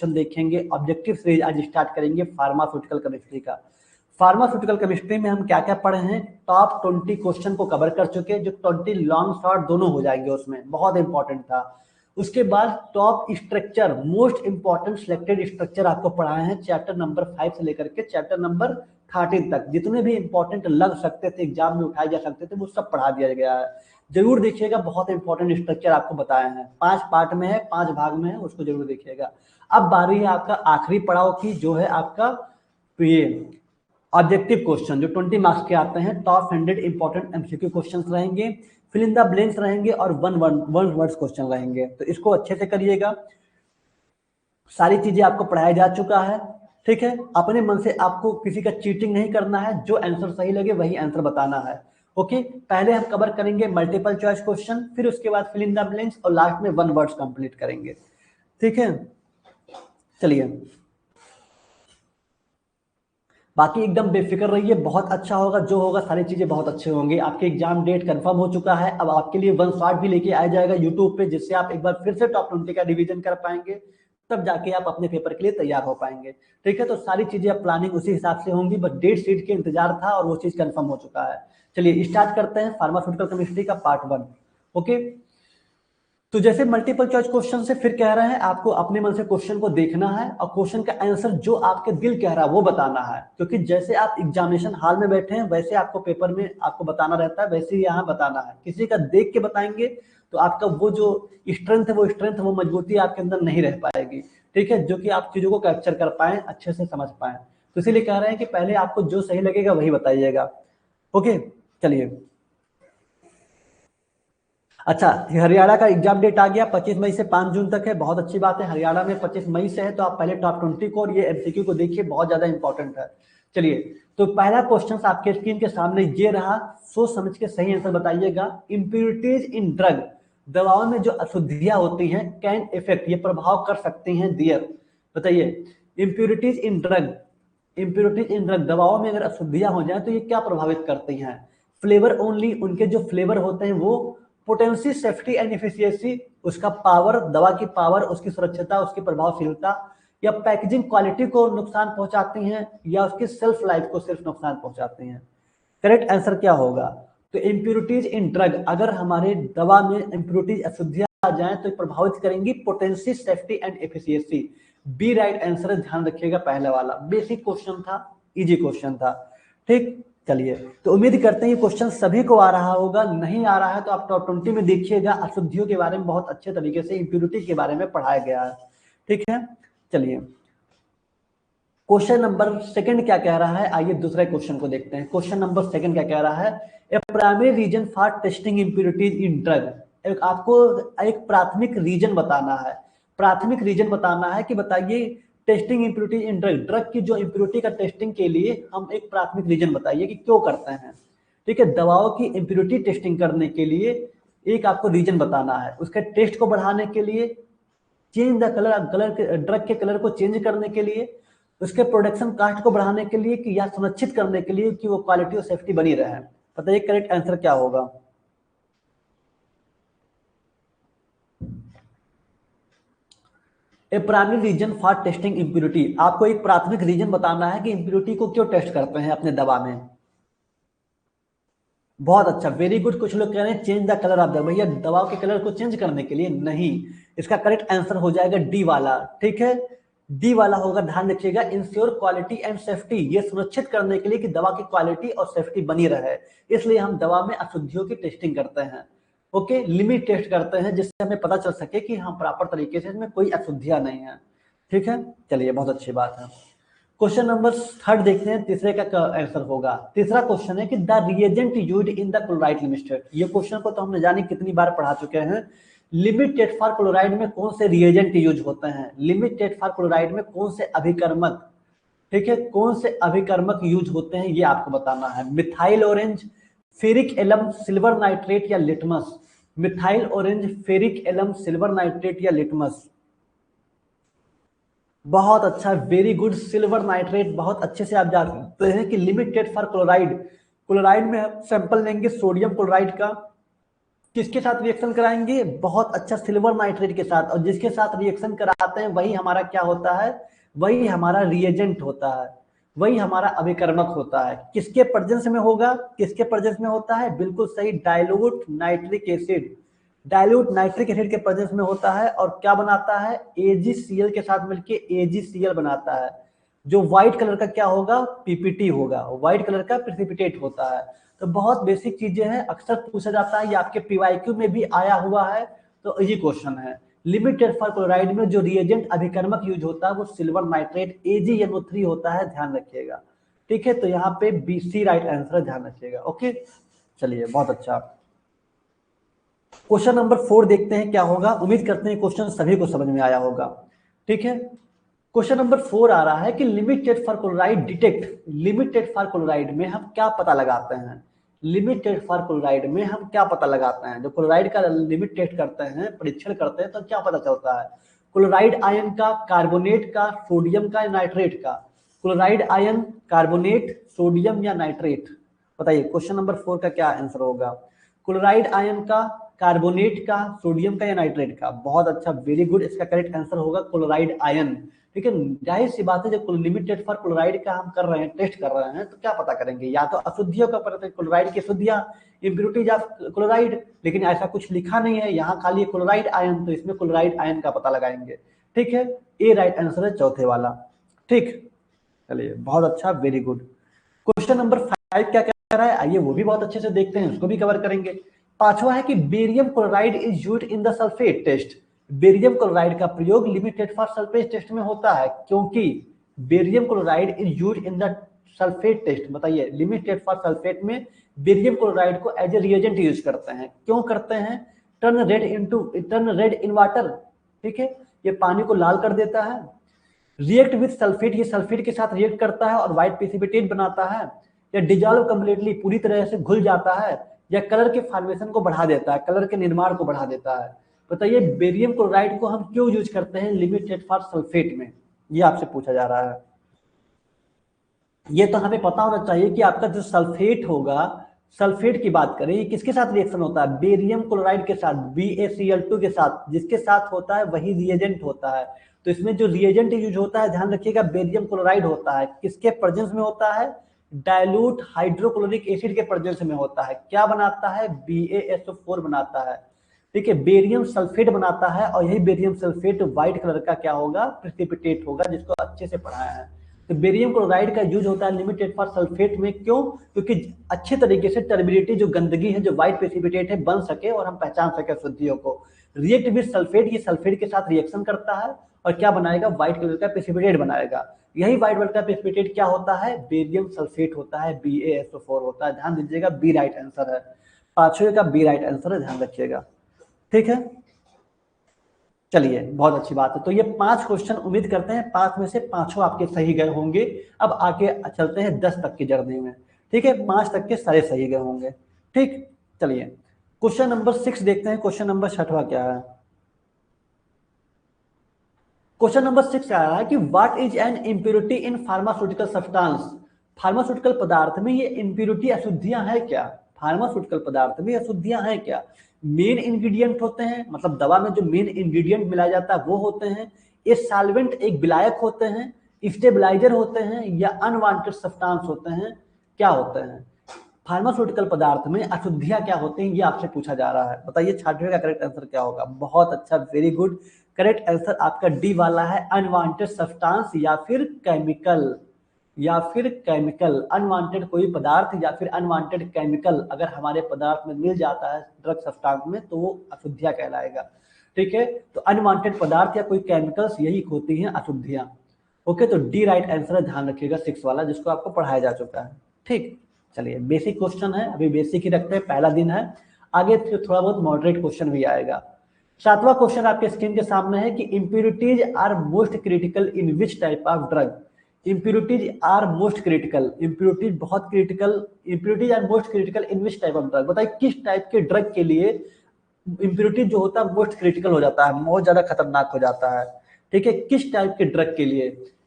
Question देखेंगे। Objective series आज start करेंगे फार्मास्यूटिकल केमिस्ट्री का। फार्मास्यूटिकल केमिस्ट्री में हम क्या क्या पढ़े हैं, टॉप 20 क्वेश्चन को कवर कर चुके हैं, जो 20 लॉन्ग शॉर्ट दोनों हो जाएंगे, उसमें बहुत इंपॉर्टेंट था। उसके बाद top structure, most important selected structure आपको पढ़ाए हैं चैप्टर नंबर 5 से लेकर के चैप्टर नंबर 13 तक। जितने भी इंपॉर्टेंट लग सकते थे, एग्जाम में उठाए जा सकते थे, वो सब पढ़ा दिया गया है। जरूर देखिएगा, बहुत इंपॉर्टेंट स्ट्रक्चर आपको बताए हैं। 5 पार्ट में है, 5 भाग में है, उसको जरूर देखिएगा। अब बारी है आपका आखिरी पड़ाव की, जो है आपका ये ऑब्जेक्टिव क्वेश्चन, जो 20 मार्क्स के आते हैं। टॉप 100 इंपॉर्टेंट एमसीक्यू क्वेश्चंस रहेंगे, फिल इन द ब्लैंक्स रहेंगे और वन वर्ड्स क्वेश्चन रहेंगे। तो इसको अच्छे से करिएगा। सारी चीजें आपको पढ़ाया जा चुका है, ठीक है। अपने मन से आपको किसी का चीटिंग नहीं करना है, जो आंसर सही लगे वही आंसर बताना है। ओके, पहले हम कवर करेंगे मल्टीपल चॉइस क्वेश्चन, फिर उसके बाद फिल इन द ब्लैंक्स और लास्ट में वन वर्ड्स कंप्लीट करेंगे, ठीक है। चलिए, बाकी एकदम बेफिक्र रहिए, बहुत अच्छा होगा। जो होगा सारी चीजें बहुत अच्छे होंगे। आपके एग्जाम डेट कंफर्म हो चुका है। अब आपके लिए वन शॉट भी लेके आया जाएगा यूट्यूब पे, जिससे आप एक बार फिर से टॉप 20 का रिवीजन कर पाएंगे, तब जाके आप अपने पेपर के लिए तैयार हो पाएंगे, ठीक है। तो सारी चीजें अब प्लानिंग उसी हिसाब से होंगी, बस डेट शीट के इंतजार था और वो चीज कंफर्म हो चुका है। चलिए स्टार्ट करते हैं फार्मास्यूटिकल केमिस्ट्री का पार्ट 1। ओके, तो जैसे मल्टीपल चॉइस क्वेश्चन से फिर कह रहे हैं आपको अपने मन से क्वेश्चन को देखना है और क्वेश्चन का आंसर जो आपके दिल कह रहा है वो बताना है। क्योंकि जैसे आप एग्जामिनेशन हॉल में बैठे हैं, वैसे आपको पेपर में आपको बताना रहता है, वैसे ही यहाँ बताना है। किसी का देख के बताएंगे तो आपका वो जो स्ट्रेंथ है, वो मजबूती आपके अंदर नहीं रह पाएगी, ठीक है, जो कि आप चीजों को कैप्चर कर पाए, अच्छे से समझ पाए। तो इसीलिए कह रहे हैं कि पहले आपको जो सही लगेगा वही बताइएगा। ओके, चलिए। अच्छा, हरियाणा का एग्जाम डेट आ गया, 25 मई से 5 जून तक है। बहुत अच्छी बात है, हरियाणा में 25 मई से है, तो आप पहले टॉप 20 को और ये एमसीक्यू को देखिए, बहुत ज्यादा इंपॉर्टेंट है। चलिए, तो पहला क्वेश्चन आपके स्क्रीन के सामने ये रहा, सोच समझ के सही आंसर बताइएगा। इंप्योरिटीज इन ड्रग, दवाओं में जो अशुद्धियां होती हैं, कैन इफेक्ट, ये प्रभाव कर सकती हैं, दियर। बताइए, impurities in drug, impurities in drug, दवाओं में अगर अशुद्धियां हो जाए तो ये क्या प्रभावित करती हैं। फ्लेवर ओनली, उनके जो फ्लेवर होते हैं वो, पोटेंसी, सेफ्टी एंड एफिशिएंसी, उसका पावर, दवा की पावर, उसकी सुरक्षिता, उसकी प्रभावशीलता, या पैकेजिंग क्वालिटी को नुकसान पहुंचाती हैं, या उसकी सेल्फ लाइफ को सिर्फ नुकसान पहुंचाती हैं। करेक्ट आंसर क्या होगा? तो इंप्योरिटीज इन ड्रग, अगर हमारे दवा में इंप्योरिटीज अशुद्धियां आ जाए तो प्रभावित करेंगी potency, safety and efficiency. B right answer, ध्यान रखिएगा, पहला वाला। बेसिक क्वेश्चन था, इजी क्वेश्चन था, ठीक। चलिए, तो उम्मीद करते हैं ये क्वेश्चन सभी को आ रहा होगा। नहीं आ रहा है तो आप टॉप 20 में देखिएगा, अशुद्धियों के बारे में बहुत अच्छे तरीके से, इंप्योरिटी के बारे में पढ़ाया गया है, ठीक है। चलिए, क्वेश्चन नंबर सेकंड क्या कह रहा है, आइए दूसरे क्वेश्चन को देखते हैं। क्वेश्चन नंबर सेकंड क्या कह रहा है, a primary reason for testing impurities in drug. आपको एक प्राथमिक रीजन बताना है, प्राथमिक रीजन बताना है कि बताइए testing impurities in drug, drug की जो इंप्योरिटी का टेस्टिंग के लिए हम एक प्राथमिक रीजन बताइए कि क्यों करते हैं, ठीक है। दवाओं की इंप्योरिटी टेस्टिंग करने के लिए एक आपको रीजन बताना है, उसके टेस्ट को बढ़ाने के लिए, चेंज द कलर, ड्रग के कलर को चेंज करने के लिए, उसके प्रोडक्शन कास्ट को बढ़ाने के लिए, कि या सुनिश्चित करने के लिए कि वो क्वालिटी और सेफ्टी बनी रहे। बताइए करेक्ट आंसर क्या होगा। A primary reason for testing impurity, आपको एक प्राथमिक रीजन बताना है कि इंप्योरिटी को क्यों टेस्ट करते हैं अपने दवा में। बहुत अच्छा, वेरी गुड। कुछ लोग कह रहे हैं change the colour of the, भैया दवा के कलर को चेंज करने के लिए नहीं, इसका करेक्ट आंसर हो जाएगा डी वाला, ठीक है। डी वाला होगा, ध्यान रखिएगा। इंश्योर क्वालिटी एंड सेफ्टी, ये सुनिश्चित करने के लिए कि दवा की क्वालिटी और सेफ्टी बनी रहे, इसलिए हम दवा में अशुद्धियों की टेस्टिंग करते हैं। ओके, लिमिट टेस्ट करते हैं, जिससे हमें पता चल सके कि हम प्रॉपर तरीके से इसमें कोई अशुद्धियां नहीं है, ठीक है। चलिए, बहुत अच्छी बात है। क्वेश्चन नंबर थर्ड देखते हैं, तीसरे का आंसर होगा। तीसरा क्वेश्चन है कि the reagent used in the chloride limited, ये क्वेश्चन को तो हमने जाने कितनी बार पढ़ा चुके हैं। लिमिटेड फॉर क्लोराइड में कौन से रिएजेंट यूज होते हैं, लिमिटेड फॉर क्लोराइड में कौन से अभिकर्मक, ठीक है, कौन से अभिकर्मक यूज होते हैं, ये आपको बताना है। Methyl orange, ferric alum, silver nitrate या litmus. Methyl orange, ferric alum, silver nitrate या लिटमस। बहुत अच्छा, वेरी गुड, सिल्वर नाइट्रेट। बहुत अच्छे से आप जानते हैं कि लिमिटेड फॉर क्लोराइड, क्लोराइड में हम सैंपल लेंगे सोडियम क्लोराइड का, किसके साथ रिएक्शन कराएंगे? बहुत अच्छा, सिल्वर नाइट्रेट के साथ। और जिसके साथ रिएक्शन कराते हैं वही हमारा क्या होता है? वही हमारा रिएजेंट होता है, वही हमारा अभिकर्मक होता है। किसके प्रेजेंस में होगा? किसके प्रेजेंस में होता है? बिल्कुल सही, dilute nitric acid. Dilute nitric acid के प्रेजेंस में होता है और क्या बनाता है? AgCl के साथ मिलकर AgCl बनाता है। जो व्हाइट कलर का क्या होगा? पीपीटी होगा, व्हाइट कलर का प्रेसिपिटेट होता है। तो बहुत बेसिक चीजें हैं, अक्सर पूछा जाता है, ये आपके पीवाईक्यू में भी आया हुआ है, तो इजी क्वेश्चन है। लिमिटेड फॉर क्लोराइड में जो रिएजेंट अभिकर्मक यूज होता है वो सिल्वर नाइट्रेट AgNO3 होता है, ध्यान रखिएगा। ठीक है, तो यहाँ पे BC राइट आंसर है, ध्यान रखिएगा। ओके, चलिए बहुत अच्छा। क्वेश्चन नंबर 4 देखते हैं क्या होगा। उम्मीद करते हैं क्वेश्चन सभी को समझ में आया होगा। ठीक है, क्वेश्चन नंबर 4 आ रहा है कि limited for chloride detect. Limited for chloride में हम क्या पता लगाते हैं? लिमिटेड फॉर क्लोराइड में हम क्या पता लगाते हैं? जो क्लोराइड का लिमिट टेस्ट करते हैं, परीक्षण करते हैं, तो क्या पता चलता है? क्लोराइड आयन का, कार्बोनेट का, सोडियम का, नाइट्रेट का? क्लोराइड आयन, कार्बोनेट, सोडियम या नाइट्रेट? बताइए क्वेश्चन नंबर 4 का क्या आंसर होगा? क्लोराइड आयन का, कार्बोनेट का, सोडियम का या नाइट्रेट का? बहुत अच्छा, वेरी गुड। इसका करेक्ट आंसर होगा क्लोराइड आयन। ठीक है, जाहिर सी बात है, जब लिमिटेड फॉर क्लोराइड का हम कर रहे हैं, टेस्ट कर रहे हैं, तो क्या पता करेंगे? या तो अशुद्धियों का पता, क्लोराइड की अशुद्धियां, इम्प्योरिटीज ऑफ क्लोराइड। लेकिन ऐसा कुछ लिखा नहीं है, यहाँ खाली क्लोराइड आयन, तो इसमें क्लोराइड आयन का पता लगाएंगे। ठीक है, ए राइट आंसर है चौथे वाला। ठीक, चलिए बहुत अच्छा, वेरी गुड। क्वेश्चन नंबर 5 क्या कह रहा है, आइए वो भी बहुत अच्छे से देखते हैं, उसको भी कवर करेंगे। पांचवा है कि barium chloride is used in the sulphate test. Barium chloride का प्रयोग लिमिटेड फॉर सल्फेट टेस्ट में होता है, क्योंकि barium chloride is used in the sulphate test. बताइए, लिमिटेड फॉर सल्फेट में बेरियम क्लोराइड को एज ए रिएजेंट यूज करते हैं। क्यों करते हैं? Turn red in water. ठीक है, ये पानी को लाल कर देता है। रिएक्ट विद सल्फेट, ये सल्फेट के साथ रिएक्ट करता है और व्हाइट प्रेसिपिटेट बनाता है। या डिजॉल्व कंप्लीटली, पूरी तरह से घुल जाता है। या कलर के फॉर्मेशन को बढ़ा देता है, कलर के निर्माण को बढ़ा देता है। बताइए बेरियम क्लोराइड को हम क्यों यूज करते हैं लिमिटेड फॉर सल्फेट में? ये आपसे पूछा जा रहा है। ये तो हमें पता होना चाहिए कि आपका जो सल्फेट होगा, सल्फेट की बात करें, ये किसके साथ रिएक्शन होता है? बेरियम क्लोराइड के साथ, BaCl2 के साथ। जिसके साथ होता है वही रिएजेंट होता है। तो इसमें जो रिएजेंट यूज होता है, ध्यान रखिएगा, बेरियम क्लोराइड होता है। किसके प्रेजेंस में होता है? डाइल्यूट हाइड्रोक्लोरिक एसिड के प्रेजेंस में होता है। क्या बनाता है? BaSO4 बनाता है। ठीक है, बेरियम सल्फेट बनाता है, और यही बेरियम सल्फेट व्हाइट कलर का क्या होगा? प्रेसिपिटेट होगा, जिसको अच्छे से पढ़ाया है। तो बेरियम क्लोराइड का यूज होता है लिमिटेड फॉर सल्फेट में। क्यों? क्योंकि अच्छे तरीके से टर्बिडिटी, जो गंदगी है, जो व्हाइट प्रेसिपिटेट है, बन सके और हम पहचान सके अशुद्धियों को। रिएक्ट विद सल्फेट, ये सल्फेट के साथ रिएक्शन करता है और क्या बनाएगा? व्हाइट कलर का प्रेसिपिटेट बनाएगा। यही व्हाइट कलर का प्रेसिपिटेट क्या होता है? बेरियम सल्फेट होता है, BaSO4 होता है। ध्यान दीजिएगा, बी राइट आंसर है। पांचवे का बी राइट आंसर है, ध्यान रखिएगा। ठीक है, चलिए बहुत अच्छी बात है। तो ये 5 क्वेश्चन, उम्मीद करते हैं 5 में से 5 आपके सही गए होंगे। अब आगे चलते हैं 10 तक की जर्नी में। ठीक है, 5 तक के सारे सही गए होंगे। ठीक, चलिए क्वेश्चन नंबर 6 देखते हैं। क्वेश्चन नंबर 6वां क्या है? क्वेश्चन नंबर 6 आ रहा है कि what is an impurity in pharmaceutical substance. Pharmaceutical पदार्थ में ये इम्प्योरिटी, अशुद्धियां हैं क्या? फार्मास्यूटिकल पदार्थ में अशुद्धियां हैं क्या? मेन इंग्रेडिएंट होते हैं, मतलब दवा में जो मेन इंग्रेडिएंट मिलाया जाता है वो होते हैं। ये सॉल्वेंट, एक विलायक होते हैं, स्टेबलाइजर होते हैं, या अनवांटेड सब्सटेंस होते हैं? क्या होते हैं? फार्मास्यूटिकल पदार्थ में अशुद्धियां क्या होती हैं, ये आपसे पूछा जा रहा है। बताइए 6वें का करेक्ट आंसर क्या होगा? बहुत अच्छा, वेरी गुड। करेक्ट आंसर आपका डी वाला है, अनवांटेड सब्सटेंस या फिर केमिकल। या फिर केमिकल, अनवांटेड कोई पदार्थ या फिर अनवांटेड केमिकल अगर हमारे पदार्थ में मिल जाता है, ड्रग सब्सटेंस में, तो वो अशुद्धियां कहलाएगा। ठीक है, तो अनवांटेड पदार्थ या कोई केमिकल्स, यही होती हैं अशुद्धियां। ओके, तो डी राइट आंसर है, ध्यान रखिएगा, 6 वाला, जिसको आपको पढ़ाया जा चुका है। ठीक, चलिए बेसिक क्वेश्चन है, अभी बेसिक ही रखते हैं, पहला दिन है। आगे थोड़ा बहुत मॉडरेट क्वेश्चन भी आएगा। 7वां क्वेश्चन आपके स्क्रीन के सामने है कि impurities are most critical in which type of drug. Impurities are most critical, impurities बहुत क्रिटिकल, impurities are most critical in which type of drug. बताइए किस टाइप के ड्रग के लिए इम्प्योरिटीज जो होता है मोस्ट क्रिटिकल हो जाता है, बहुत ज्यादा खतरनाक हो जाता है। ठीक है, किस टाइप के ड्रग के लिए?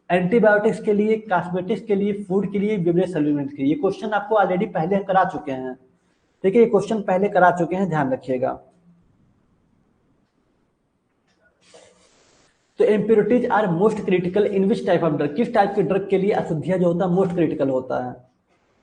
एंटीबायोटिक्स के लिए, कॉस्मेटिक्स के लिए, फूड के लिए, बेवरेज सप्लीमेंट्स के लिए? ये क्वेश्चन आपको ऑलरेडी पहले करा चुके हैं। ठीक है, ये क्वेश्चन पहले करा चुके हैं, ध्यान रखिएगा। तो impurities are most critical in which type of drug, किस टाइप के ड्रग के लिए अशुद्धियां जो होता है मोस्ट क्रिटिकल होता है?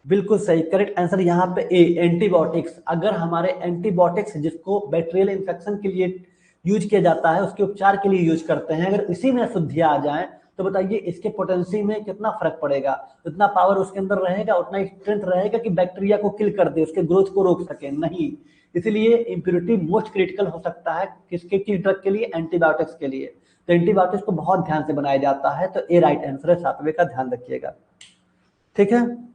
बिल्कुल सही, करेक्ट आंसर यहाँ पे ए, एंटीबायोटिक्स। अगर हमारे एंटीबायोटिक्स जिसको बैक्टीरियल इन्फेक्शन के लिए यूज किया जाता है, उसके उपचार के लिए यूज करते हैं, अगर इसी में अशुद्धियां आ जाएं तो बताइए इसके पोटेंसी में कितना फर्क पड़ेगा? उतना पावर उसके अंदर रहेगा, उतना स्ट्रेंथ रहेगा कि बैक्टीरिया को किल कर दे, उसके ग्रोथ को रोक सके? नहीं। इसलिए इम्प्योरिटी मोस्ट क्रिटिकल हो सकता है किसके, किस ड्रग के लिए? एंटीबायोटिक्स के लिए। तो एंटीबायोटिक्स को बहुत ध्यान से बनाया जाता है, तो ए राइट आंसर है, 7वें का ध्यान रखिएगा। ठीक है।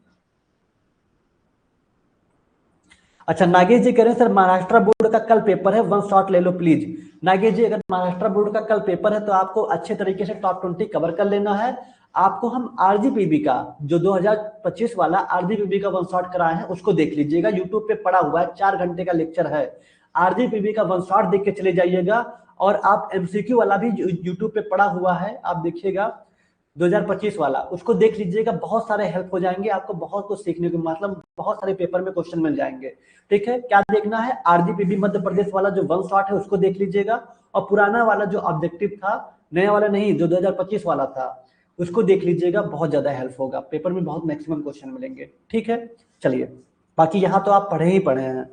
अच्छा, नागेश जी कह रहे हैं सर महाराष्ट्र बोर्ड का कल पेपर है, वन शॉट ले लो प्लीज। नागेश जी, अगर महाराष्ट्र बोर्ड का कल पेपर है तो आपको अच्छे तरीके से टॉप 20 कवर कर लेना है। आपको हम आरजीपीबी का जो 2025 वाला आरजीपीबी का वन शॉट कराए हैं उसको देख लीजिएगा, यूट्यूब पे पड़ा हुआ है, 4 घंटे का लेक्चर है। आरजीपीबी का वन शॉट देख के चले जाइएगा, और आप एमसीक्यू वाला भी यूट्यूब पे पड़ा हुआ है, आप देखिएगा 2025 वाला, उसको देख लीजिएगा, बहुत सारे हेल्प हो जाएंगे आपको, बहुत कुछ सीखने को, मतलब बहुत सारे पेपर में क्वेश्चन मिल जाएंगे। ठीक है, क्या देखना है? आरजीपीबी मध्य प्रदेश वाला जो वन शॉट है उसको देख लीजिएगा, और पुराना वाला जो ऑब्जेक्टिव था, नया वाला नहीं, जो 2025 वाला था उसको देख लीजिएगा, बहुत ज्यादा हेल्प होगा, पेपर में बहुत मैक्सिमम क्वेश्चन मिलेंगे। ठीक है, चलिए, बाकी यहाँ तो आप पढ़े ही पढ़े हैं।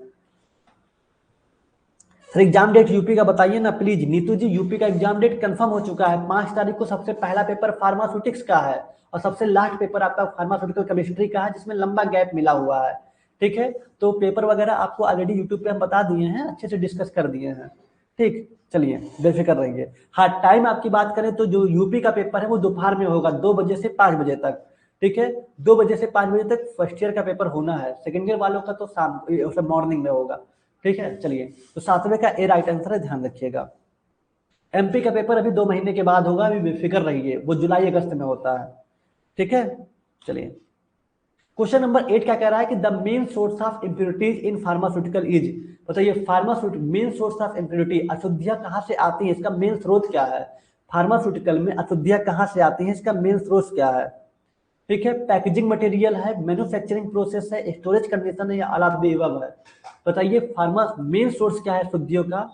सर एग्जाम डेट यूपी का बताइए ना प्लीज। नीतू जी, यूपी का एग्जाम डेट कंफर्म हो चुका है, 5 तारीख को सबसे पहला पेपर फार्मास्यूटिक्स का है, और सबसे लास्ट पेपर आपका फार्मास्यूटिकल केमिस्ट्री का है, जिसमें लंबा गैप मिला हुआ है। ठीक है, तो पेपर वगैरह आपको ऑलरेडी यूट्यूब पे हम बता दिए हैं, अच्छे से डिस्कस कर दिए हैं। ठीक, चलिए बेफिक्र रहिए। हाँ, टाइम आपकी बात करें तो जो यूपी का पेपर है वो दोपहर में होगा, 2 बजे से 5 बजे तक। ठीक है, 2 बजे से 5 बजे तक फर्स्ट ईयर का पेपर होना है, सेकेंड ईयर वालों का तो शाम मॉर्निंग में होगा। ठीक है, चलिए, तो 7वें का ए राइट आंसर है, ध्यान रखिएगा। एमपी का पेपर अभी 2 महीने के बाद होगा, अभी बेफिक्र रहिए, वो जुलाई अगस्त में होता है। ठीक है, चलिए, क्वेश्चन नंबर 8 क्या कह रहा है कि the main source of impurities in pharmaceutical is, बताइए pharmaceutical main source of impurity, अशुद्धियां कहां से आती है, इसका मेन स्रोत क्या है? फार्मास्यूटिकल में अशुद्धियां कहां से आती हैं, इसका मेन स्रोत क्या है? ठीक है, पैकेजिंग मटेरियल है, मैन्युफैक्चरिंग प्रोसेस है, स्टोरेज कंडीशन है, या ऑल ऑफ द अबव है? बताइए फार्मा मेन सोर्स क्या है अशुद्धियों का?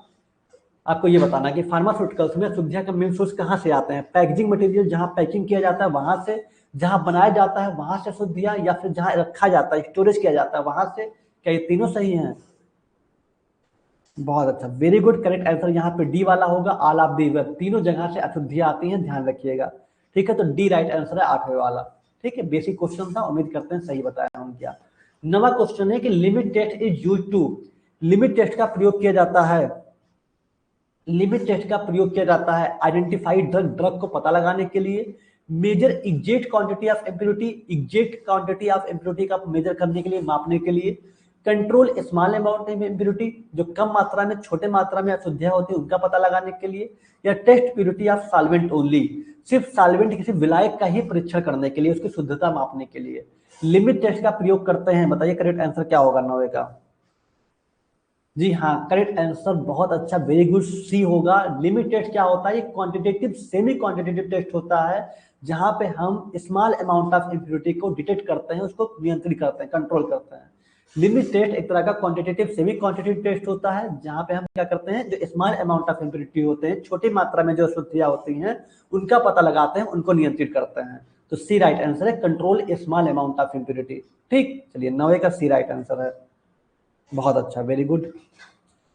आपको ये बताना कि फार्मास्यूटिकल्स में अशुद्धियां का मेन सोर्स कहां से आते हैं? पैकेजिंग मटेरियल, जहां पैकिंग किया जाता है वहां से, जहां बनाया जाता है वहां से अशुद्धियां, या फिर जहां रखा जाता है, स्टोरेज किया जाता है वहां से? क्या ये तीनों सही हैं? बहुत अच्छा, वेरी गुड, करेक्ट आंसर यहाँ पे डी वाला होगा, ऑल ऑफ दी अबव, तीनों जगह से अशुद्धियां आती हैं, ध्यान रखिएगा। ठीक है, तो डी राइट आंसर है, 8वें वाला। ठीक है, बेसिक क्वेश्चन था, उम्मीद करते हैं सही बताया हूं क्या। नवा क्वेश्चन है कि limit test is use to, limit test का प्रयोग किया जाता है, लिमिट टेस्ट का प्रयोग किया जाता है आइडेंटिफाइड ड्रग, ड्रग को पता लगाने के लिए, measure exact quantity of impurity, exact quantity of impurity का मेजर करने के लिए, मापने के लिए, control small amount of impurity, जो कम मात्रा में, छोटे मात्रा में अशुद्धियां होती है उनका पता लगाने के लिए, या test purity of solvent only, सिर्फ सॉल्वेंट किसी विलायक का ही परीक्षण करने के लिए, उसकी शुद्धता मापने के लिए लिमिट टेस्ट का प्रयोग करते हैं। बताइए करेक्ट आंसर क्या होगा 9वें का? जी हाँ, करेक्ट आंसर, बहुत अच्छा, वेरी गुड, सी होगा। लिमिट टेस्ट क्या होता है? ये क्वांटिटेटिव सेमी क्वांटिटेटिव टेस्ट होता है, जहां पे हम स्मॉल अमाउंट ऑफ इम्प्योरिटी को डिटेक्ट करते हैं, उसको नियंत्रित करते हैं, कंट्रोल करते हैं। लिमिट टेस्ट एक तरह का क्वांटिटेटिव सेमी क्वांटिटेटिव टेस्ट होता है, जहां पे हम क्या करते हैं, जो स्मॉल अमाउंट ऑफ इम्प्योरिटी होते हैं, छोटी मात्रा में जो अशुद्धियां होती हैं उनका पता लगाते हैं, उनको नियंत्रित करते हैं। तो सी राइट आंसर है, control small amount of impurity. ठीक, चलिए 9वें का सी राइट आंसर है, बहुत अच्छा, वेरी गुड।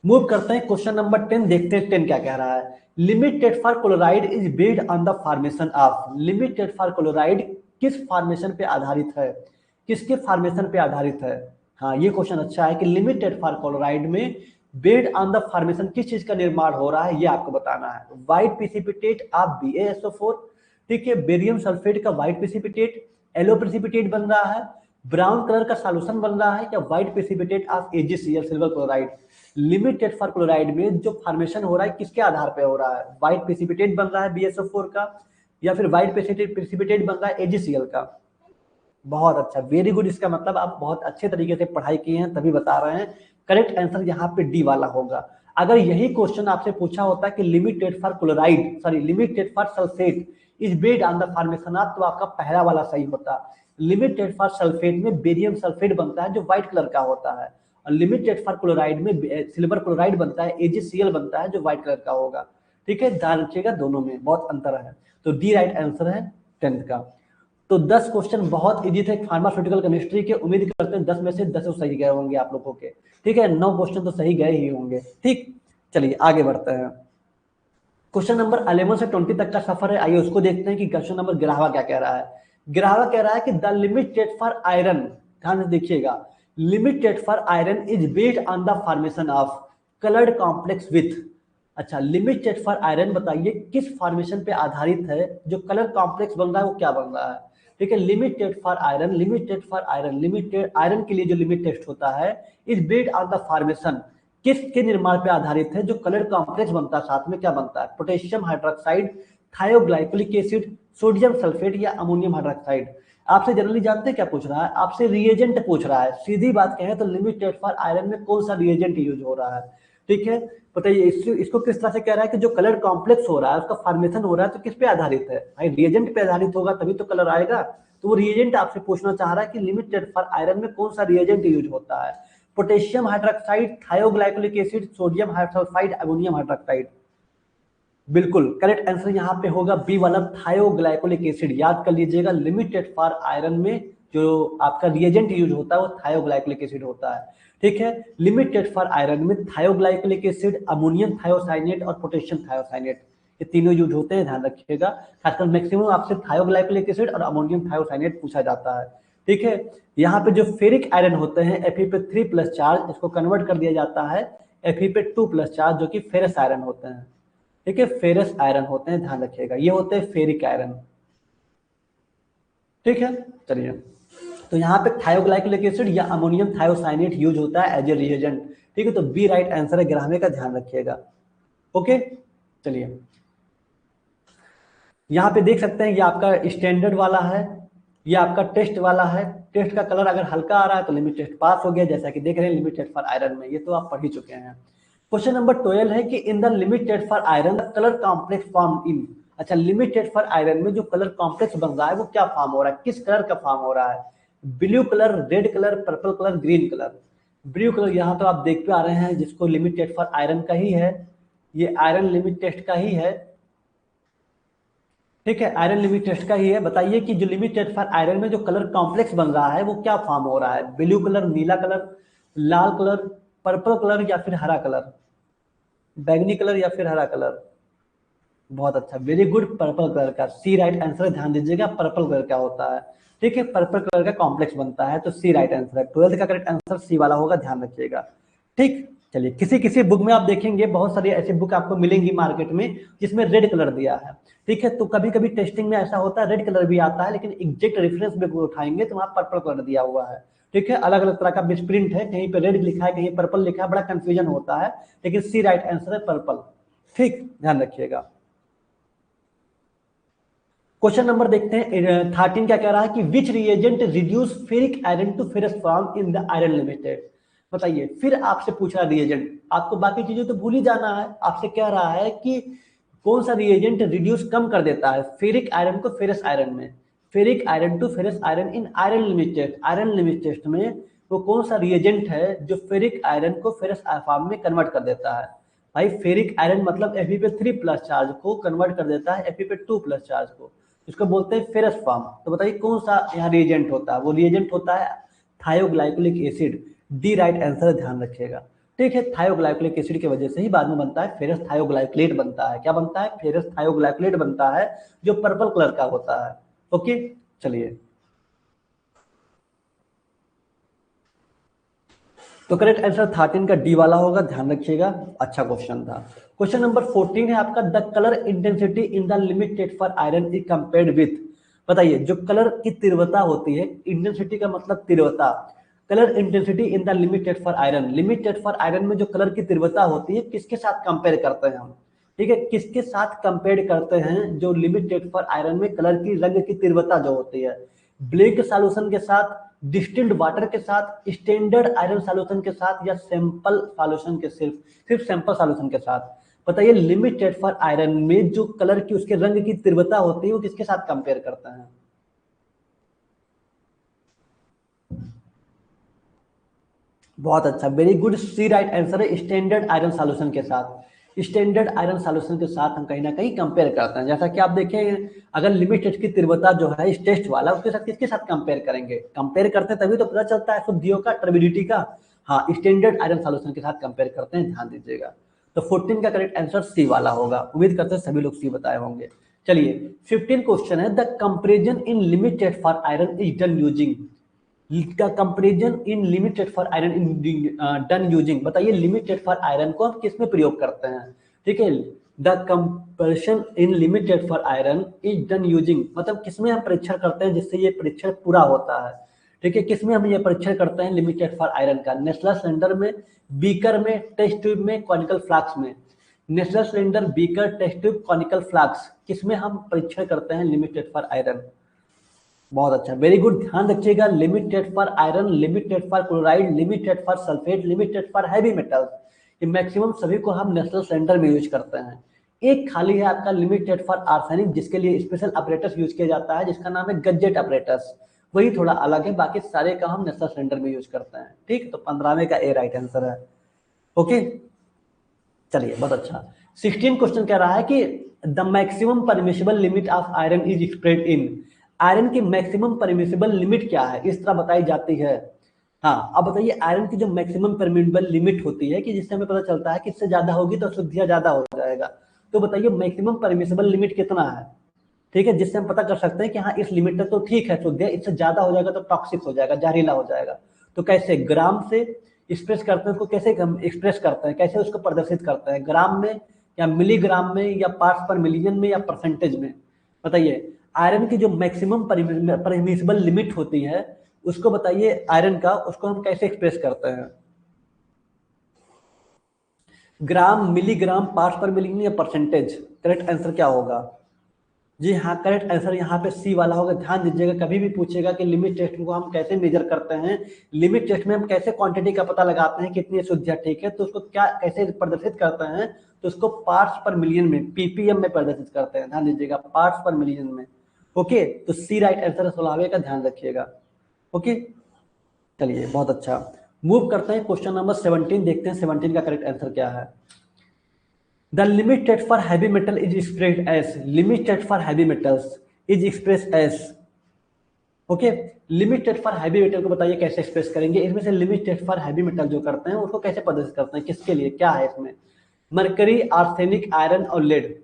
मूव करते हैं क्वेश्चन नंबर 10, देखते हैं 10 क्या कह रहा है। Limited for chloride is based on the formation of, limited for chloride किस फॉर्मेशन पे आधारित है, किसके फॉर्मेशन पे आधारित है? हाँ, ये क्वेश्चन अच्छा है कि लिमिटेड फॉर क्लोराइड में बेस्ड ऑन द फॉर्मेशन किस चीज का निर्माण हो रहा है, ये आपको बताना है। व्हाइट प्रेसिपिटेट ऑफ BaSO4, ठीक है, बेरियम सल्फेट का व्हाइट प्रेसिपिटेट, येलो प्रेसिपिटेट बन रहा है, ब्राउन कलर का सॉल्यूशन बन रहा है, या white precipitate of AgCl silver chloride? Limited for chloride में जो फॉर्मेशन हो रहा है किसके आधार पे हो रहा है? व्हाइट प्रेसिपिटेट बन रहा है BaSO4 का, या फिर व्हाइट प्रेसिपिटेट बन रहा है AgCl का? बहुत अच्छा, वेरी गुड, इसका मतलब आप बहुत अच्छे तरीके से पढ़ाई किए हैं तभी बता रहे हैं। करेक्ट आंसर यहाँ पे डी वाला होगा। अगर यही क्वेश्चन आपसे पूछा होता कि limited for chloride, sorry limited for sulphate is based on the formation of, तो आपका पहला वाला सही होता। लिमिटेड फॉर सल्फेट में बेरियम सल्फेट बनता है जो व्हाइट कलर का होता है, और लिमिटेड फॉर क्लोराइड में सिल्वर क्लोराइड बनता है, AgCl बनता है जो व्हाइट कलर का होगा। ठीक है, ध्यान रखिएगा, दोनों में बहुत अंतर है। तो डी राइट आंसर है 10th का। तो 10 क्वेश्चन बहुत इजी थे फार्मास्यूटिकल केमिस्ट्री के। उम्मीद करते हैं 10 में से 10 सही गए होंगे आप लोगों के। ठीक है, 9 क्वेश्चन तो सही गए ही होंगे। ठीक, चलिए आगे बढ़ते हैं। क्वेश्चन नंबर 11 से 20 तक का सफर है, आइए उसको देखते हैं कि क्वेश्चन नंबर 11 क्या कह रहा है। 11 कह रहा है कि द लिमिटेड फॉर आयरन, ध्यान से देखिएगा, limited for iron is based on the formation of coloured complex with. अच्छा, लिमिटेड फॉर आयरन बताइए किस फॉर्मेशन पे आधारित है, जो कलर कॉम्प्लेक्स बन रहा है वो क्या बन रहा है। ठीक है, limited for iron, limited for iron, limited iron के लिए जो लिमिट टेस्ट होता है is based on the formation, किसके निर्माण पे आधारित है, जो कलर कॉम्प्लेक्स बनता है साथ में क्या बनता है, potassium hydroxide, थायोग्लाइकोलिक acid, sodium sulphate या अमोनियम हाइड्रोक्साइड। आपसे जनरली जानते हैं क्या पूछ रहा है, आपसे रिएजेंट पूछ रहा है। सीधी बात कहें तो लिमिटेड फॉर आयरन में कौन सा रिएजेंट यूज हो रहा है। ठीक है, बताइए इसको किस तरह से कह रहा है कि जो कलर कॉम्प्लेक्स हो रहा है उसका फॉर्मेशन हो रहा है तो किस पे आधारित है, भाई रिएजेंट पे आधारित होगा तभी तो कलर आएगा। तो वो रिएजेंट आपसे पूछना चाह रहा है कि लिमिटेड फॉर आयरन में कौन सा रिएजेंट यूज होता है, potassium hydroxide, थायोग्लाइकोलिक acid, sodium hydroxide, ammonium hydroxide. बिल्कुल करेक्ट आंसर यहाँ पे होगा बी वाला, थायोग्लाइकोलिक एसिड। याद कर लीजिएगा, लिमिटेड फॉर आयरन में जो आपका रिएजेंट यूज होता है वो थायोग्लाइकोलिक एसिड होता है। ठीक है, लिमिटेड फॉर आयरन में थायोग्लाइकोलिक एसिड, अमोनियम थायोसाइनेट और पोटेशियम थायोसाइनेट, ये तीनों यूज होते हैं, ध्यान रखिएगा। खासकर मैक्सिमम आपसे थायोग्लाइकोलिक एसिड और अमोनियम थायोसाइनेट पूछा जाता है। ठीक है, यहाँ पे जो फेरिक आयरन होते हैं Fe पे 3+ चार्ज, इसको कन्वर्ट कर दिया जाता है Fe पे 2+ चार्ज, जो कि फेरस आयरन होते हैं। ठीक है, फेरस आयरन होते हैं, ध्यान रखिएगा, ये होते हैं फेरिक आयरन। ठीक है, चलिए, तो यहाँ पे थायोग्लाइकोलिक एसिड या अमोनियम थायोसाइनेट यूज होता है एज ए रिएजेंट। ठीक है, तो बी राइट आंसर है 11वें का, ध्यान रखिएगा। ओके, चलिए यहाँ पे देख सकते हैं ये आपका स्टैंडर्ड वाला है, ये आपका टेस्ट वाला है। टेस्ट का कलर अगर हल्का आ रहा है तो लिमिट टेस्ट पास हो गया, जैसा कि देख रहे हैं लिमिटेड फॉर आयरन में, ये तो आप पढ़ ही चुके हैं। क्वेश्चन नंबर 12 है कि in the limited for iron colour complex form in. अच्छा, लिमिटेड फॉर आयरन में जो कलर कॉम्प्लेक्स बन रहा है वो क्या फॉर्म हो रहा है, किस कलर का फॉर्म हो रहा है, blue colour, red colour, purple colour, green colour. Blue colour यहाँ तो आप देख पे आ रहे हैं, जिसको लिमिटेड फॉर आयरन का ही है, ये आयरन लिमिट टेस्ट का ही है। ठीक है, आयरन लिमिट टेस्ट का ही है। बताइए कि जो लिमिट टेस्ट फॉर आयरन में जो कलर कॉम्प्लेक्स बन रहा है वो क्या फॉर्म हो रहा है, ब्लू कलर, नीला कलर, लाल कलर, पर्पल कलर या फिर हरा कलर, बैंगनी कलर या फिर हरा कलर। बहुत अच्छा, वेरी गुड, पर्पल कलर का, सी राइट आंसर है। ध्यान दीजिएगा पर्पल कलर का होता है। ठीक है, पर्पल कलर का कॉम्प्लेक्स बनता है, तो सी राइट आंसर है। 12th का करेक्ट आंसर सी वाला होगा, ध्यान रखिएगा। ठीक, चलिए किसी किसी बुक में आप देखेंगे, बहुत सारी ऐसी बुक आपको मिलेंगी मार्केट में जिसमें रेड कलर दिया है। ठीक है, तो कभी कभी टेस्टिंग में ऐसा होता है रेड कलर भी आता है, लेकिन एग्जैक्ट रेफरेंस बुक उठाएंगे तो वहाँ पर्पल कलर दिया हुआ है। ठीक है, अलग अलग तरह का मिसप्रिंट है, कहीं पे रेड लिखा है, कहीं पर्पल लिखा है, बड़ा कंफ्यूजन होता है, लेकिन सी राइट आंसर है पर्पल। ठीक, ध्यान रखिएगा। क्वेश्चन नंबर देखते हैं 13 क्या कह रहा है कि which reagent reduce ferric iron to ferrous form in the iron limited. बताइए, फिर आपसे पूछ रहा रिएजेंट, आपको बाकी चीजें तो भूल ही जाना है। आपसे कह रहा है कि कौन सा रिएजेंट रिड्यूस कम कर देता है फेरिक आयरन को फेरस आयरन में, ferric iron to ferrous iron in iron limited. Iron limited में वो कौन सा रिएजेंट है जो फेरिक आयरन को फेरस फॉर्म में कन्वर्ट कर देता है। भाई फेरिक आयरन मतलब Fe पे 3+ चार्ज को कन्वर्ट कर देता है Fe पे 2+ चार्ज को, इसको बोलते हैं फेरस फॉर्म। तो बताइए कौन सा यहाँ रिएजेंट होता है, वो रिएजेंट होता है थायोग्लाइकोलिक एसिड। डी राइट आंसर है, ध्यान रखिएगा। ठीक है, थायोग्लाइकोलिक एसिड की वजह से ही बाद में बनता है फेरस थायोग्लाइकोलेट बनता है। क्या बनता है, फेरस थायोग्लाइकोलेट बनता है, जो पर्पल कलर का होता है। ओके, चलिए, तो करेक्ट आंसर 13 का डी वाला होगा, ध्यान रखिएगा। अच्छा क्वेश्चन था। क्वेश्चन नंबर 14 है आपका, the colour intensity in the limited for iron is compared with. बताइए, जो कलर की तीव्रता होती है, इंटेंसिटी का मतलब तीव्रता, colour intensity in the limited for iron, limited for iron में जो कलर की तीव्रता होती है किसके साथ कंपेयर करते हैं हम। ठीक है, किसके साथ कंपेयर करते हैं, जो लिमिटेड फॉर आयरन में कलर की रंग की तीव्रता जो होती है, ब्लैक सॉल्यूशन के साथ, डिस्टिल्ड वाटर के साथ, स्टैंडर्ड आयरन सॉल्यूशन के साथ, या सैंपल सॉल्यूशन के सिर्फ सैंपल सॉल्यूशन के साथ। बताइए, लिमिटेड फॉर आयरन में जो कलर की उसके रंग की तीव्रता होती है वो किसके साथ कंपेयर करते हैं। बहुत अच्छा, वेरी गुड, सी राइट आंसर है। स्टैंडर्ड आयरन सॉल्यूशन के साथ, स्टैंडर्ड आयरन सॉल्यूशन के साथ हम कहीं ना कहीं कंपेयर करते हैं। जैसा कि आप देखें, अगर लिमिट टेस्ट की तीव्रता जो है इस टेस्ट वाला, उसके साथ किसके साथ कंपेयर करेंगे? कंपेयर करते हैं तभी तो पता चलता है शुद्धियों का, टर्बिडिटी का। हाँ, स्टैंडर्ड आयरन सॉल्यूशन के साथ कंपेयर करते हैं, ध्यान दीजिएगा। तो 14 का करेक्ट आंसर सी वाला होगा। उम्मीद करते हैं सभी लोग सी बताए होंगे। चलिए 15 क्वेश्चन है, the comparison in limited for iron is done using, का comparison in limited for iron in done using, बताइए लिमिटेड फॉर आयरन को हम किस में प्रयोग करते हैं? ठीक है, the comparison in limited for iron is done using, मतलब किसमें हम परीक्षण करते हैं जिससे ये परीक्षण पूरा होता है? ठीक है, किसमें हम ये परीक्षण करते हैं लिमिटेड फॉर आयरन का? नेस्ला सिलेंडर में, बीकर में, टेस्ट ट्यूब में, कॉनिकल फ्लास्क में। Nessler cylinder, beaker, test tube, conical flask, किसमें हम परीक्षण करते हैं लिमिटेड फॉर आयरन? बहुत अच्छा, वेरी गुड, ध्यान रखिएगा, limited for iron, limited for chloride, limited for sulphate, limited for heavy metals, ये मैक्सिमम सभी को हम नेशनल सेंटर में यूज करते हैं। एक खाली है आपका लिमिटेड फॉर आर्सेनिक, जिसके लिए स्पेशल ऑपरेटर्स यूज किया जाता है, जिसका नाम है गजेट ऑपरेटर्स, वही थोड़ा अलग है, बाकी सारे का हम नेशनल सेंटर में यूज करते हैं। ठीक, तो 15वें का ए राइट आंसर है। ओके, चलिए बहुत अच्छा। 16 क्वेश्चन कह रहा है कि the maximum permissible limit of iron is spread in, iron की मैक्सिमम परमिसिबल लिमिट क्या है, इस तरह बताई जाती है। हाँ, अब बताइए आयरन की जो मैक्सिमम परमिसिबल लिमिट होती है, कि जिससे हमें पता चलता है कि इससे ज्यादा होगी तो अशुद्धियां ज्यादा हो जाएगा, तो बताइए मैक्सिमम परमिसिबल लिमिट कितना है? ठीक है, जिससे हम पता कर सकते हैं कि हाँ इस लिमिट तक तो ठीक है शुद्ध है, इससे ज्यादा हो जाएगा तो टॉक्सिक हो जाएगा, जहरीला हो जाएगा। तो कैसे ग्राम से एक्सप्रेस करते हैं उसको, कैसे हम एक्सप्रेस करते हैं, कैसे उसको प्रदर्शित करते हैं, ग्राम में या मिलीग्राम में या पार्ट्स पर मिलियन में या परसेंटेज में? बताइए आयरन की जो मैक्सिमम परमिसिबल लिमिट होती है उसको बताइए, आयरन का उसको हम कैसे एक्सप्रेस करते हैं? ग्राम, मिलीग्राम, पार्ट्स पर मिलियन या परसेंटेज? करेक्ट आंसर क्या होगा? जी हाँ, करेक्ट आंसर यहाँ पे सी वाला होगा। ध्यान दीजिएगा, कभी भी पूछेगा कि लिमिट टेस्ट को हम कैसे मेजर करते हैं, लिमिट टेस्ट में हम कैसे क्वांटिटी का पता लगाते हैं कितनी अशुद्धियां ठीक है, तो उसको क्या कैसे प्रदर्शित करते हैं, तो उसको पार्ट्स पर मिलियन में, पीपीएम में प्रदर्शित करते हैं। ध्यान दीजिएगा, पार्ट्स पर मिलियन में। ओके, तो सी राइट आंसर है 16वें का, ध्यान रखिएगा। ओके, चलिए बहुत अच्छा, मूव करते हैं क्वेश्चन नंबर 17, देखते हैं 17 का करेक्ट आंसर क्या है। The limit set for heavy metal is expressed as, limit set for heavy metals is expressed as, okay, limit test for heavy metal को बताइए कैसे एक्सप्रेस करेंगे? इसमें से limit test for heavy metal जो करते हैं उसको कैसे प्रदर्शित करते हैं, किसके लिए, क्या है इसमें? मरकरी, आर्सेनिक, आयरन और लेड।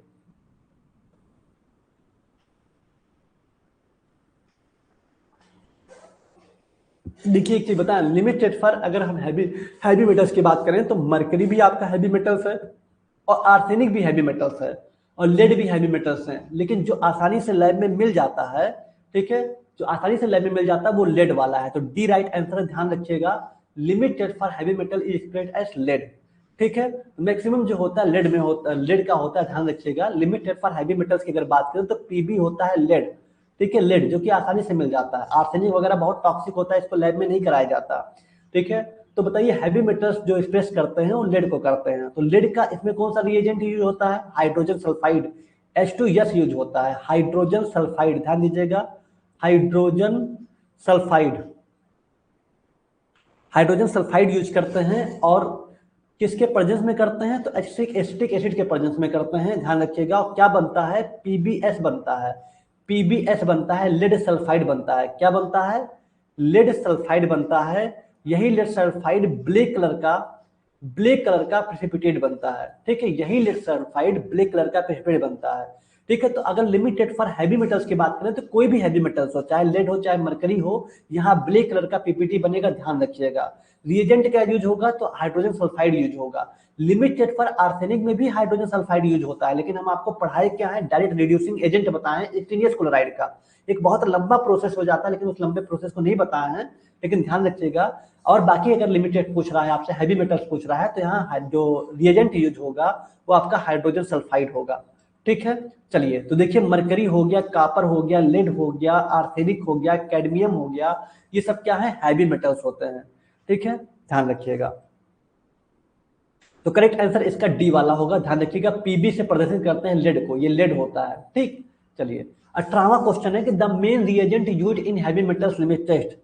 देखिए एक चीज बताएं, लिमिट टेस्ट फॉर, अगर हम हैवी हैवी मेटल्स की बात करें तो मरकरी भी आपका हैवी मेटल्स है, और आर्सेनिक भी हैवी मेटल्स है, और लेड भी हैवी मेटल्स हैं, लेकिन जो आसानी से लैब में मिल जाता है, ठीक है, जो आसानी से लैब में मिल जाता है वो लेड वाला है। तो डी राइट आंसर है, ध्यान रखिएगा, limited for heavy metal is spread as lead. ठीक है, मैक्सिमम जो होता है लेड में होता है, लेड का होता है, ध्यान रखिएगा। लिमिटेड फॉर हैवी मेटल्स की अगर बात करें तो पीबी होता है लेड, ठीक है, लेड जो कि आसानी से मिल जाता है। आर्सेनिक वगैरह बहुत टॉक्सिक होता है, इसको लैब में नहीं कराया जाता। ठीक है, तो बताइए हैवी मेटल्स जो एक्सप्रेस करते हैं वो लेड को करते हैं, तो लेड का इसमें कौन सा रिएजेंट यूज होता है? हाइड्रोजन सल्फाइड, H2S यूज होता है, हाइड्रोजन सल्फाइड, ध्यान दीजिएगा, hydrogen sulphide, hydrogen sulphide use करते हैं। और किसके प्रेजेंस में करते हैं? तो एसिटिक एसिड के प्रेजेंस में करते हैं, ध्यान रखिएगा। और क्या बनता है? पीबीएस बनता है, पीबीएस बनता है, लेड सल्फाइड बनता है। क्या बनता है? लेड सल्फाइड बनता है। यही लेड सल्फाइड ब्लैक कलर का प्रेसिपिटेट बनता है। ठीक है, यही लेड सल्फाइड ब्लैक कलर का प्रेसिपिटेट बनता है। ठीक है, तो अगर लिमिटेड फॉर हैवी मेटल्स की बात करें तो कोई भी हैवी मेटल्स हो, चाहे लेड हो चाहे मरकरी हो, यहाँ ब्लैक कलर का पीपीटी बनेगा, ध्यान रखिएगा। रिएजेंट क्या यूज होगा? तो हाइड्रोजन सल्फाइड यूज होगा। लिमिटेड फॉर आर्सेनिक में भी हाइड्रोजन सल्फाइड यूज होता है, लेकिन हम आपको पढ़ाए क्या है, डायरेक्ट रिड्यूसिंग एजेंट बताएं एक्टिनियस क्लोराइड का। एक बहुत लंबा प्रोसेस हो जाता है, लेकिन उस लंबे प्रोसेस को नहीं बताया है, लेकिन ध्यान रखिएगा। और बाकी अगर लिमिटेड पूछ रहा है आपसे, हैवी मेटल्स पूछ रहा है, तो यहाँ जो रिएजेंट यूज होगा वो आपका हाइड्रोजन सल्फाइड होगा। ठीक है, चलिए तो देखिए, मरकरी हो गया, कापर हो गया, लेड हो गया, आर्सेनिक हो गया, कैडमियम हो गया, ये सब क्या है? हैवी मेटल्स होते हैं। ठीक है, ध्यान रखिएगा। तो करेक्ट आंसर इसका डी वाला होगा, ध्यान रखिएगा। पीबी से प्रदर्शित करते हैं लेड को, ये लेड होता है। ठीक, चलिए 18वां क्वेश्चन है कि the main reagent used in heavy metals limit test,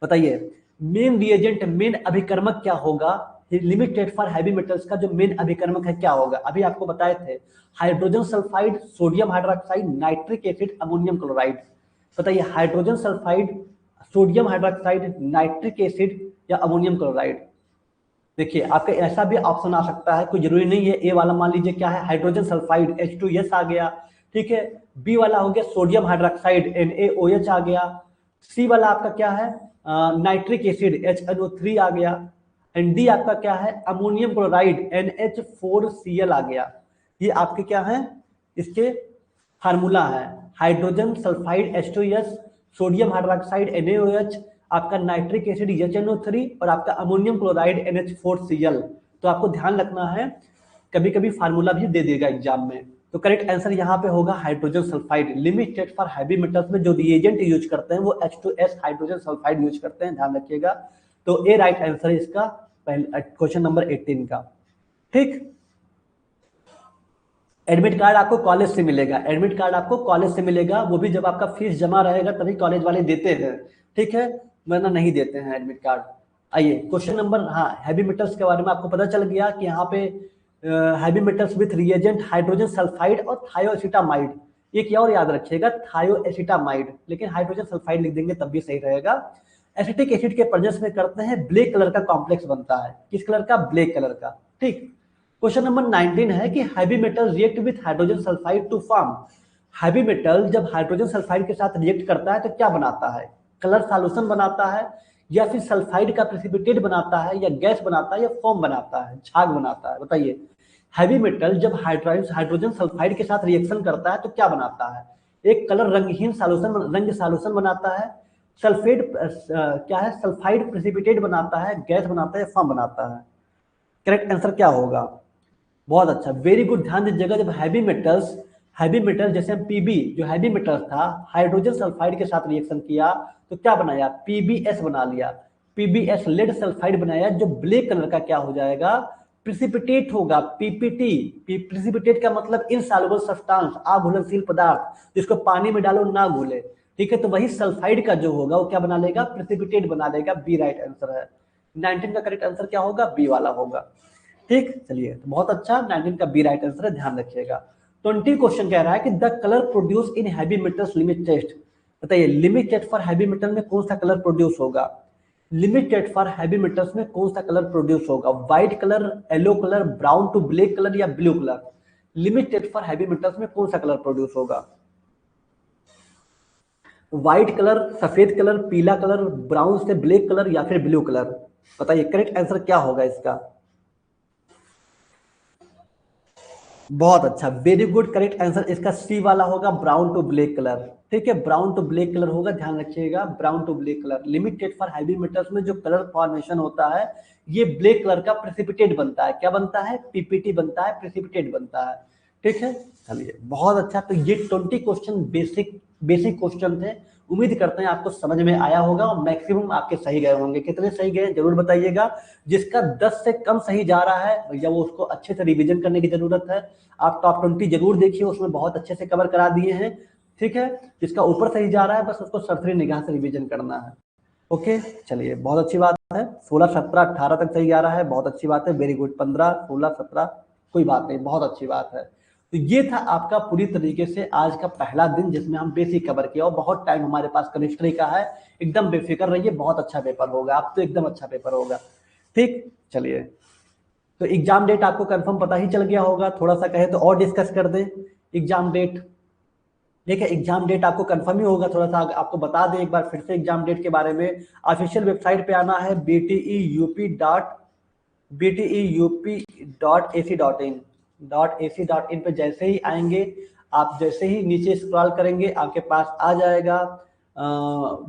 बताइए मेन रिएजेंट, मेन अभिकर्मक क्या होगा, लिमिटेड फॉर हैवी मेटल्स का जो मेन अभिकर्मक है क्या होगा, अभी आपको बताए थे, hydrogen sulphide, sodium hydroxide, nitric acid, ammonium chloride. बताइए hydrogen sulphide, sodium hydroxide, nitric acid या अमोनियम क्लोराइड। देखिए आपका ऐसा भी ऑप्शन आ सकता है, कोई जरूरी नहीं है। ए वाला मान लीजिए क्या है, हाइड्रोजन सल्फाइड H2S आ गया, ठीक है। बी वाला हो गया सोडियम हाइड्रोक्साइड NaOH आ गया। सी वाला आपका क्या है, नाइट्रिक एसिड HNO3 आ गया। एंड डी आपका क्या है, अमोनियम क्लोराइड NH4Cl आ गया। ये आपके क्या है, इसके फार्मूला है, hydrogen sulphide H2S, sodium hydroxide NaOH, आपका नाइट्रिक एसिड HNO3 और आपका अमोनियम क्लोराइड NH4Cl। तो आपको ध्यान रखना है, कभी कभी फार्मूला भी दे देगा एग्जाम में। तो करेक्ट आंसर यहाँ पे होगा hydrogen sulphide. Limited for heavy metals में जो रिएजेंट यूज करते हैं वो H2S हाइड्रोजन सल्फाइड यूज करते हैं, ध्यान रखिएगा। तो ए राइट आंसर है इसका क्वेश्चन नंबर 18 का। ठीक, एडमिट कार्ड आपको कॉलेज से मिलेगा, एडमिट कार्ड आपको कॉलेज से मिलेगा, वो भी जब आपका फीस जमा रहेगा तभी कॉलेज वाले देते हैं, ठीक है, वरना नहीं देते हैं एडमिट कार्ड। आइए क्वेश्चन नंबर, हाँ हैवी मेटल्स के बारे में आपको पता चल गया कि यहाँ पे heavy metals with reagent hydrogen sulphide और थायोएसिटामाइड। एक और याद रखिएगा थायोएसिटामाइड, लेकिन हाइड्रोजन सल्फाइड लिख देंगे तब भी सही रहेगा। एसिटिक एसिड के प्रेजेंस में करते हैं ब्लैक कलर का कॉम्प्लेक्स बनता है, किस कलर का, ब्लैक कलर का। ठीक, क्वेश्चन नंबर 19 है कि heavy metal react with hydrogen sulphide to form. Heavy metal जब हाइड्रोजन सल्फाइड के साथ रिएक्ट करता है तो क्या बनाता है, कलर सॉल्यूशन बनाता है, या फिर सल्फाइड का प्रेसिपिटेट बनाता है, या गैस बनाता है, या फोम बनाता है, झाग बनाता है। बताइए हैवी मेटल जब हाइड्रोजन सल्फाइड के साथ रिएक्शन करता है तो क्या बनाता है, एक कलर रंगहीन सॉल्यूशन, रंग सॉल्यूशन बनाता है, सल्फेट क्या है, सल्फाइड प्रेसिपिटेट बनाता है, गैस बनाता है, फोम बनाता है। करेक्ट आंसर क्या होगा, बहुत अच्छा, वेरी गुड, ध्यान दीजिएगा। जब हैवी मेटल जैसे हम पीबी, जो हैवी मेटल था हाइड्रोजन सल्फाइड के साथ रिएक्शन किया तो क्या बनाया, पीबीएस बना लिया, पीबीएस लेड सल्फाइड बनाया, जो ब्लैक कलर का क्या हो जाएगा, प्रिसिपिटेट होगा, पीपीटी। प्रिसिपिटेट का मतलब इनसॉल्युबल सब्सटेंस, अघुलनशील पदार्थ, जिसको पानी में डालो ना घुले, ठीक है। तो वही सल्फाइड का जो होगा वो क्या बना लेगा, प्रिसिपिटेट बना लेगा। बी राइट आंसर है। 19 का करेक्ट आंसर क्या होगा, बी वाला होगा। ठीक, चलिए तो बहुत अच्छा, 19 का बी राइट आंसर है, ध्यान रखिएगा। 20 क्वेश्चन कह रहा है कि the colour produce in heavy metals limit test. बताइए limit test for heavy metal में कौन सा कलर प्रोड्यूस होगा, limit test for heavy metals में कौन सा कलर प्रोड्यूस होगा, white colour, yellow colour, brown to black colour या blue colour. Limit test for heavy metals में कौन सा कलर प्रोड्यूस होगा, व्हाइट कलर, सफेद कलर, पीला कलर, ब्राउन से ब्लैक कलर या फिर ब्लू कलर। बताइए करेक्ट आंसर क्या होगा इसका, बहुत अच्छा, वेरी गुड, करेक्ट आंसर इसका सी वाला होगा, ब्राउन टू ब्लैक कलर। ठीक है, ब्राउन टू ब्लैक कलर होगा, ध्यान रखिएगा, brown to black colour. Limited for heavy metals में जो कलर फॉर्मेशन होता है ये ब्लैक कलर का प्रेसिपिटेट बनता है, क्या बनता है, पीपीटी बनता है, प्रेसिपिटेट बनता है। ठीक है, चलिए बहुत अच्छा। तो ये 20 क्वेश्चन बेसिक क्वेश्चन थे, उम्मीद करते हैं आपको समझ में आया होगा और मैक्सिमम आपके सही गए होंगे। कितने सही गए जरूर बताइएगा, जिसका 10 से कम सही जा रहा है भैया वो उसको अच्छे से रिवीजन करने की जरूरत है। आप टॉप 20 जरूर देखिए, उसमें बहुत अच्छे से कवर करा दिए हैं, ठीक है। जिसका ऊपर सही जा रहा है बस उसको सरसरी निगाह से रिवीजन करना है। ओके, चलिए बहुत अच्छी बात है। 16, 17, 18 तक सही जा रहा है, बहुत अच्छी बात है, वेरी गुड। 15, 16, 17 कोई बात नहीं, बहुत अच्छी बात है। तो ये था आपका पूरी तरीके से आज का पहला दिन जिसमें हम बेसिक कवर किया और बहुत टाइम हमारे पास केमिस्ट्री का है। एकदम बेफिक्र रहिए, बहुत अच्छा पेपर होगा, आप तो एकदम अच्छा पेपर होगा। ठीक, चलिए तो एग्जाम डेट आपको कंफर्म पता ही चल गया होगा, थोड़ा सा कहे तो और डिस्कस कर दें एग्जाम डेट। देखिए एग्जाम डेट आपको कंफर्म ही होगा, थोड़ा सा आपको बता दें एक बार फिर से एग्जाम डेट के बारे में। ऑफिशियल वेबसाइट पे आना है bteup.ac.in पे जैसे ही आएंगे आप, जैसे ही नीचे स्क्रॉल करेंगे आपके पास आ जाएगा,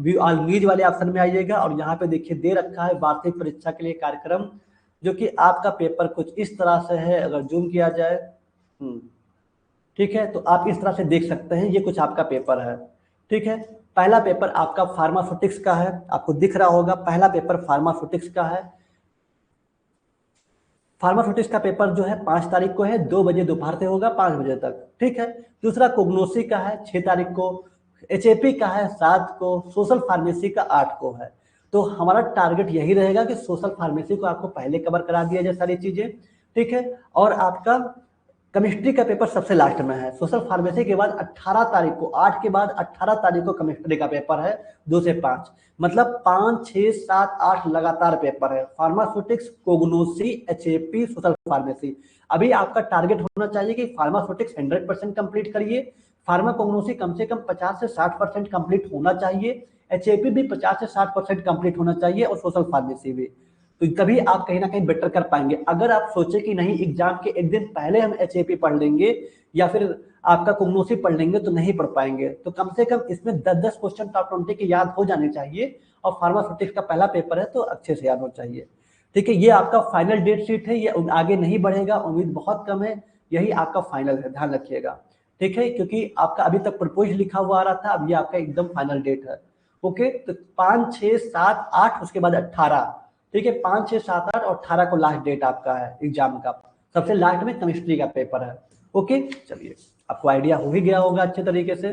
व्यू ऑल न्यूज वाले ऑप्शन में आइएगा और यहाँ पे देखिए दे रखा है वार्षिक परीक्षा के लिए कार्यक्रम, जो कि आपका पेपर कुछ इस तरह से है। अगर जूम किया जाए, ठीक है, तो आप इस तरह से देख सकते हैं, ये कुछ आपका पेपर है। ठीक है, पहला पेपर आपका फार्मास्यूटिक्स का है, आपको दिख रहा होगा पहला पेपर फार्मास्यूटिक्स का है। फार्मास्यूटिक्स का पेपर जो है 5 तारीख को है, 2 बजे दोपहर से होगा 5 बजे तक। ठीक है, दूसरा कोग्नोसी का है 6 तारीख को, एचएपी का है 7 को, सोशल फार्मेसी का 8 को है। तो हमारा टारगेट यही रहेगा कि सोशल फार्मेसी को आपको पहले कवर करा दिया जाए सारी चीजें, ठीक है। और आपका केमिस्ट्री का पेपर सबसे लास्ट में है। सोशल फार्मेसी के बाद 18 तारीख को, 8 के बाद 18 तारीख को केमिस्ट्री का पेपर है 2 से 5, मतलब 5, 6, 7, 8 लगातार पेपर है। Pharmaceutics, cognosy, HAP, social pharmacy. अभी आपका टारगेट होना चाहिए कि फार्मास्यूटिक्स 100% कंप्लीट करिए, फार्मा कोग्नोसी कम से कम 50 से 60% कंप्लीट होना चाहिए, एचएपी भी 50 से 60% कंप्लीट होना चाहिए, और सोशल फार्मेसी भी। तो तभी आप कहीं ना कहीं बेटर कर पाएंगे। अगर आप सोचे कि नहीं एग्जाम के एक दिन पहले हम एचएपी पढ़ लेंगे या फिर आपका कुग्नोसी पढ़ लेंगे तो नहीं पढ़ पाएंगे। तो कम से कम इसमें 10-10 क्वेश्चन टॉप 20 के याद हो जाने चाहिए, और फार्मास्यूटिक्स का पहला पेपर है तो अच्छे से याद होना चाहिए, ठीक है। ये आपका फाइनल डेट शीट है, ये आगे नहीं बढ़ेगा, उम्मीद बहुत कम है, यही आपका फाइनल है, ध्यान रखिएगा, ठीक है। क्योंकि आपका अभी तक प्रपोज लिखा हुआ आ रहा था, अब ये आपका एकदम फाइनल डेट है। ओके, तो 5, 6, 7, 8 उसके बाद 18, ठीक है। 5, 6, 7, 8 और 18 को लास्ट डेट आपका है एग्जाम का। सबसे लास्ट में केमिस्ट्री का पेपर है। ओके, चलिए आपको आइडिया हो ही गया होगा अच्छे तरीके से।